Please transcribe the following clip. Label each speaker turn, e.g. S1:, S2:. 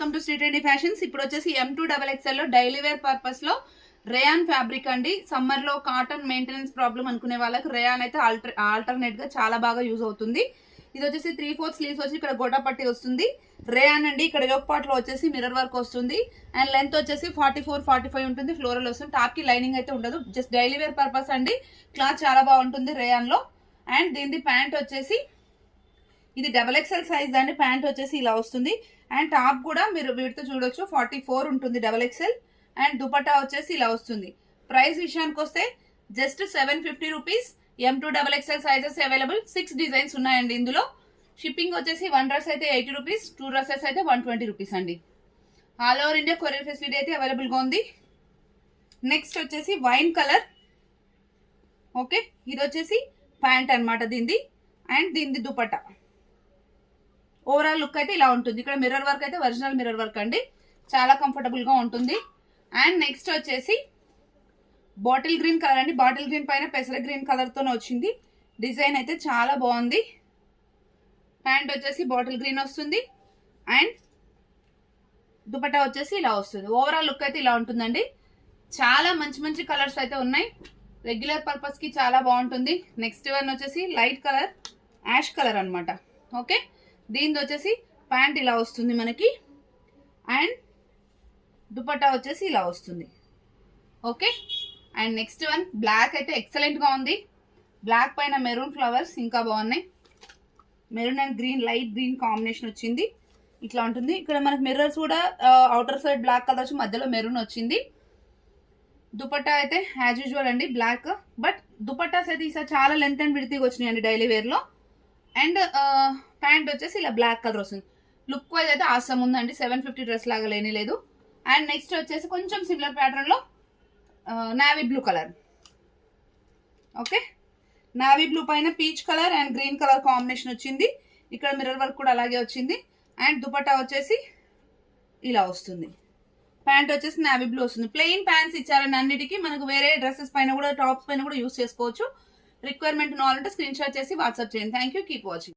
S1: Welcome to Shri trendy fashions. ఇప్పుడు వచ్చేసి M2XXL లో డైలీ వేర్ పర్పస్ లో రేయాన్ ఫ్యాబ్రిక్ అండి. సమ్మర్ లో కాటన్ మెయింటెనెన్స్ ప్రాబ్లం అనుకునే వాళ్ళకి రేయాన్ అయితే ఆల్టర్నేట్ గా చాలా బాగా యూజ్ అవుతుంది. ఇది వచ్చేసి 3/4 స్లీవ్స్ వచ్చి ఇక్కడ గోటా పట్టి వస్తుంది. రేయాన్ అండి. ఇక్కడ యోక్ పార్ట్ లో వచ్చేసి మిర్రర్ వర్క్ వస్తుంది అండ్ లెంత్ వచ్చేసి 44-45 ఉంటుంది. ఫ్లోరల్ వస్తుంది. టాప్ కి లైనింగ్ అయితే ఉండదు. జస్ట్ డైలీ వేర్ పర్పస్ అండి. క్లాత్ చాలా బాగుంటుంది రేయాన్ లో. అండ్ దీని ప్యాంట్ వచ్చేసి ఇది XXL సైజ్ అండి. ప్యాంట్ వచ్చేసి ఇలా వస్తుంది అండ్ టాప్ కూడా మీరు వీటితో చూడొచ్చు 44 ఉంటుంది XXL. అండ్ దుపట్టా వచ్చేసి ఇలా వస్తుంది. ప్రైస్ విషయానికి వస్తే just 750 rupees. M2XXL sizes available. 6 designs ఉన్నాయండి ఇందులో. షిప్పింగ్ వచ్చేసి 1 డ్రెస్ అయితే 80 రూపీస్, 2 డ్రెస్సెస్ అయితే 120 రూపీస్ అండి. All over India courier facility అయితే అవైలబుల్ గా ఉంది. నెక్స్ట్ వచ్చేసి వైన్ కలర్. ఓకే, ఇది వచ్చేసి ప్యాంట్ అనమాట దీనిది. అండ్ దీనిది దుపట్టా. ఓవరాల్ లుక్ అయితే ఇలా ఉంటుంది. ఇక్కడ మిర్రర్ వర్క్ అయితే ఒరిజినల్ మిర్రర్ వర్క్ అండి. చాలా కంఫర్టబుల్ గా ఉంటుంది. అండ్ నెక్స్ట్ వచ్చేసి బాటిల్ గ్రీన్ కలర్ అండి. బాటిల్ గ్రీన్ పైన పెసర గ్రీన్ కలర్ తోనే వచ్చింది. డిజైన్ అయితే చాలా బాగుంది. ప్యాంట్ వచ్చేసి బాటిల్ గ్రీన్ వస్తుంది అండ్ దుపట్టా వచ్చేసి ఇలా వస్తుంది. ఓవరాల్ లుక్ అయితే ఇలా ఉంటుందండి. చాలా మంచి మంచి కలర్స్ అయితే ఉన్నాయి. రెగ్యులర్ పర్పస్ కి చాలా బాగుంటుంది. నెక్స్ట్ వన్ వచ్చేసి లైట్ కలర్, యాష్ కలర్ అనమాట. ఓకే, దీనిది వచ్చేసి ప్యాంట్ ఇలా వస్తుంది మనకి అండ్ దుపట్టా వచ్చేసి ఇలా వస్తుంది. Okay, and next one black అయితే ఎక్సలెంట్ గా ఉంది. బ్లాక్ పైన మెరూన్ ఫ్లవర్స్ ఇంకా బాగున్నాయి. Maroon and green, light green combination వచ్చింది. ఇట్లా ఉంటుంది. ఇక్కడ మనకి మిర్రర్స్ కూడా అవుటర్ సైడ్ బ్లాక్ కలర్ వచ్చి మధ్యలో మెరూన్ వచ్చింది. దుపట్టా అయితే యాజ్ యూజువల్ అండి బ్లాక్. బట్ దుపట్టాస్ అయితే ఈసారి చాలా లెంత్ అండ్ విడ్త్ వచ్చినాయి అండి డైలీ వేర్ లో. అండ్ ప్యాంట్ వచ్చేసి ఇలా బ్లాక్ కలర్ వస్తుంది. లుక్ వైజ్ అయితే ఆసమ్ ఉందండి. 750 డ్రెస్ లాగా లేని లేదు. అండ్ నెక్స్ట్ వచ్చేసి కొంచెం సిమిలర్ ప్యాటర్న్ లో navy blue colour. Okay, navy blue పైన peach colour and green colour combination వచ్చింది. ఇక్కడ మిర్రర్ వర్క్ కూడా అలాగే వచ్చింది. అండ్ దుపట్టా వచ్చేసి ఇలా వస్తుంది. ప్యాంట్ వచ్చేసి నావీ బ్లూ వస్తుంది. ప్లెయిన్ ప్యాంట్స్ ఇచ్చారండి అన్నిటికీ. మనకు వేరే డ్రెస్సెస్ పైన కూడా, టాప్స్ పైన కూడా యూస్ చేసుకోవచ్చు. రిక్వైర్మెంట్ కావాలంటే స్క్రీన్ షాట్ చేసి వాట్సాప్ చేయండి. Thank you. Keep watching.